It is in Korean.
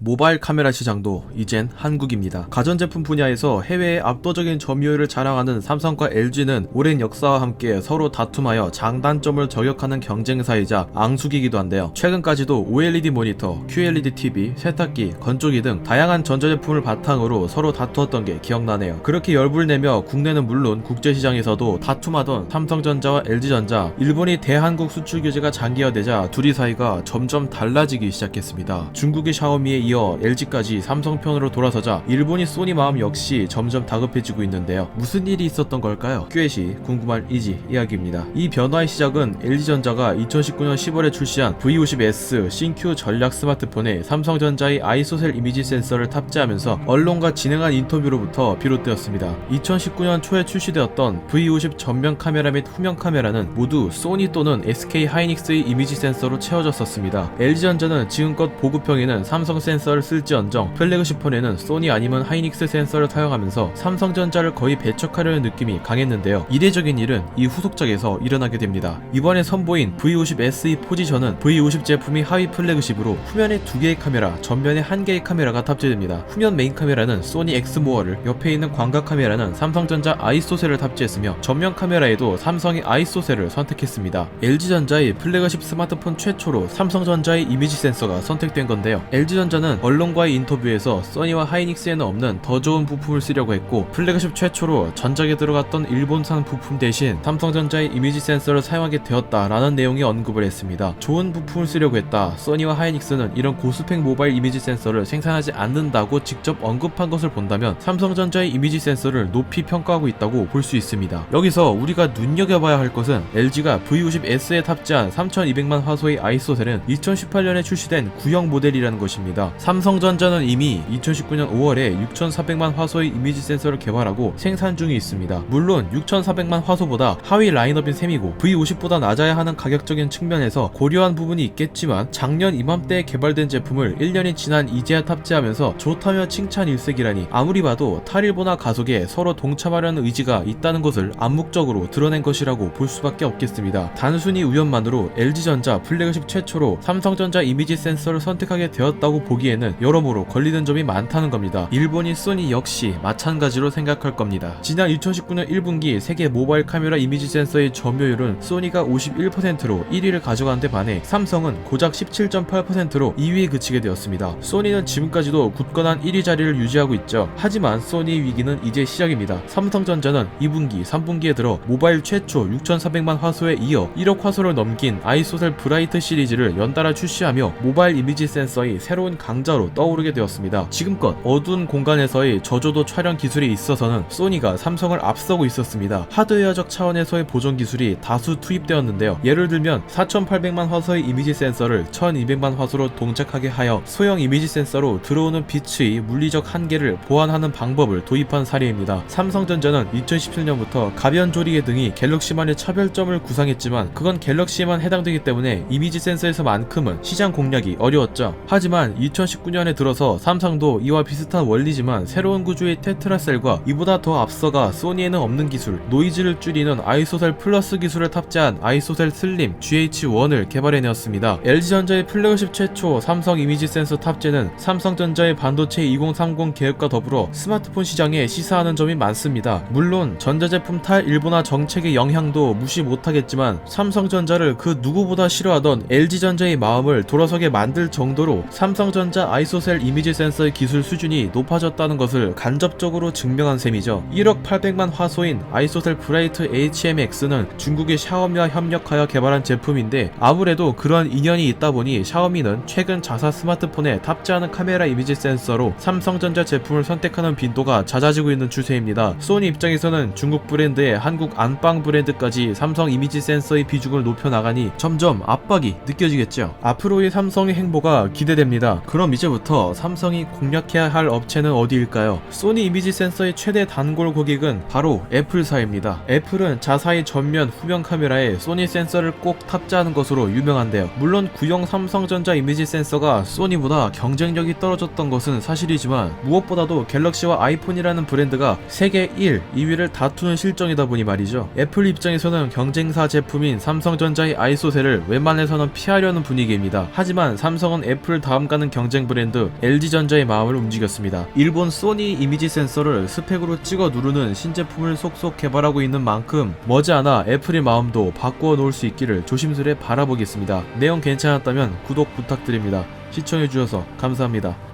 모바일 카메라 시장도 이젠 한국입니다. 가전제품 분야에서 해외의 압도적인 점유율을 자랑하는 삼성과 LG는 오랜 역사와 함께 서로 다툼하여 장단점을 저격하는 경쟁사이자 앙숙이기도 한데요. 최근까지도 OLED 모니터, QLED TV, 세탁기, 건조기 등 다양한 전자제품을 바탕으로 서로 다투었던 게 기억나네요. 그렇게 열불 내며 국내는 물론 국제시장에서도 다툼하던 삼성전자와 LG전자, 일본이 대한국 수출 규제가 장기화되자 둘이 사이가 점점 달라지기 시작했습니다. 중국의 샤오미에 이어 LG까지 삼성 편으로 돌아서자 일본이 소니 마음 역시 점점 다급해지고 있는데요. 무슨 일이 있었던 걸까요? 꾀시 궁금한 이지 이야기입니다. 이 변화의 시작은 LG전자가 2019년 10월에 출시한 V50S 신규 전략 스마트폰에 삼성전자의 아이소셀 이미지 센서를 탑재하면서 언론과 진행한 인터뷰로부터 비롯되었습니다. 2019년 초에 출시되었던 V50 전면 카메라 및 후면 카메라는 모두 소니 또는 SK 하이닉스의 이미지 센서로 채워졌었습니다. LG전자는 지금껏 보급형에는 삼성 센서를 쓸지언정 플래그십 폰에는 소니 아니면 하이닉스 센서를 사용하면서 삼성전자를 거의 배척하려는 느낌이 강했는데요. 이례적인 일은 이 후속작에서 일어나게 됩니다. 이번에 선보인 V50SE 포지션은 V50 제품이 하위 플래그십으로 후면에 2개의 카메라, 전면에 1개의 카메라가 탑재됩니다. 후면 메인 카메라는 소니 엑스모어를, 옆에 있는 광각 카메라는 삼성전자 아이소셀을 탑재했으며 전면 카메라에도 삼성이 아이소셀을 선택했습니다. LG전자의 플래그십 스마트폰 최초로 삼성전자의 이미지 센서가 선택된 건데요. LG전자는 언론과의 인터뷰에서 소니와 하이닉스에는 없는 더 좋은 부품을 쓰려고 했고, 플래그십 최초로 전작에 들어갔던 일본산 부품 대신 삼성전자의 이미지 센서를 사용하게 되었다라는 내용의 언급을 했습니다. 좋은 부품을 쓰려고 했다. 소니와 하이닉스는 이런 고스펙 모바일 이미지 센서를 생산하지 않는다고 직접 언급한 것을 본다면 삼성전자의 이미지 센서를 높이 평가하고 있다고 볼 수 있습니다. 여기서 우리가 눈여겨봐야 할 것은 LG가 V50S에 탑재한 3200만 화소의 아이소셀은 2018년에 출시된 구형 모델이라는 것입니다. 삼성전자는 이미 2019년 5월에 6400만 화소의 이미지 센서를 개발하고 생산 중에 있습니다. 물론 6400만 화소보다 하위 라인업인 셈이고 V50보다 낮아야 하는 가격적인 측면에서 고려한 부분이 있겠지만, 작년 이맘때에 개발된 제품을 1년이 지난 이제야 탑재하면서 좋다며 칭찬 일색이라니 아무리 봐도 탈일보나 가속에 서로 동참하려는 의지가 있다는 것을 암묵적으로 드러낸 것이라고 볼 수밖에 없겠습니다. 단순히 우연만으로 LG전자 플래그십 최초로 삼성전자 이미지 센서를 선택하게 되었다고 보기에는 여러모로 걸리는 점이 많다는 겁니다. 일본인 소니 역시 마찬가지로 생각할 겁니다. 지난 2019년 1분기 세계 모바일 카메라 이미지 센서의 점유율은 소니가 51%로 1위를 가져간 데 반해 삼성은 고작 17.8%로 2위에 그치게 되었습니다. 소니는 지금까지도 굳건한 1위 자리를 유지하고 있죠. 하지만 소니의 위기는 이제 시작입니다. 삼성전자는 2분기, 3분기에 들어 모바일 최초 6400만 화소에 이어 1억 화소를 넘긴 아이소셀 브라이트 시리즈를 연달아 출시하며 모바일 이미지 센서의 새로운 강자로 떠오르게 되었습니다. 지금껏 어두운 공간에서의 저조도 촬영 기술에 있어서는 소니가 삼성을 앞서고 있었습니다. 하드웨어적 차원에서의 보정 기술이 다수 투입되었는데요. 예를 들면 4800만 화소의 이미지 센서를 1200만 화소로 동작하게 하여 소형 이미지 센서로 들어오는 빛의 물리적 한계를 보완하는 방법을 도입한 사례입니다. 삼성전자는 2017년부터 가변 조리개 등이 갤럭시만의 차별점을 구상했지만 그건 갤럭시에만 해당되기 때문에 이미지 센서에서만큼은 시장 공략이 어려웠죠. 하지만 2019년에 들어서 삼성도 이와 비슷한 원리지만 새로운 구조의 테트라셀과 이보다 더 앞서가 소니에는 없는 기술, 노이즈를 줄이는 아이소셀 플러스 기술을 탑재한 아이소셀 슬림 GH1을 개발해내었습니다. LG전자의 플래그십 최초 삼성 이미지 센서 탑재는 삼성전자의 반도체 2030 계획과 더불어 스마트폰 시장에 시사하는 점이 많습니다. 물론 전자제품 탈일본화 정책의 영향도 무시 못하겠지만 삼성전자를 그 누구보다 싫어하던 LG전자의 마음을 돌아서게 만들 정도로 삼성전자 아이소셀 이미지 센서의 기술 수준이 높아졌다는 것을 간접적으로 증명한 셈이죠. 1억 800만 화소인 아이소셀 브라이트 HMX는 중국의 샤오미와 협력하여 개발한 제품인데, 아무래도 그런 인연이 있다 보니 샤오미는 최근 자사 스마트폰에 탑재하는 카메라 이미지 센서로 삼성전자 제품을 선택하는 빈도가 잦아지고 있는 추세입니다. 소니 입장에서는 중국 브랜드의 한국 안방 브랜드까지 삼성 이미지 센서의 비중을 높여나가니 점점 압박이 느껴지겠죠. 앞으로의 삼성의 행보가 기대됩니다. 그럼 이제부터 삼성이 공략해야 할 업체는 어디일까요? 소니 이미지 센서의 최대 단골 고객은 바로 애플사입니다. 애플은 자사의 전면, 후면 카메라에 소니 센서를 꼭 탑재하는 것으로 유명한데요. 물론 구형 삼성전자 이미지 센서가 소니보다 경쟁력이 떨어졌던 것은 사실이지만 무엇보다도 갤럭시와 아이폰이라는 브랜드가 세계 1, 2위를 다투는 실정이다 보니 말이죠. 애플 입장에서는 경쟁사 제품인 삼성전자의 아이소셀을 웬만해서는 피하려는 분위기입니다. 하지만 삼성은 애플 다음 가는 경쟁 경쟁 브랜드 LG전자의 마음을 움직였습니다. 일본 소니 이미지 센서를 스펙으로 찍어 누르는 신제품을 속속 개발하고 있는 만큼 머지않아 애플의 마음도 바꾸어 놓을 수 있기를 조심스레 바라보겠습니다. 내용 괜찮았다면 구독 부탁드립니다. 시청해주셔서 감사합니다.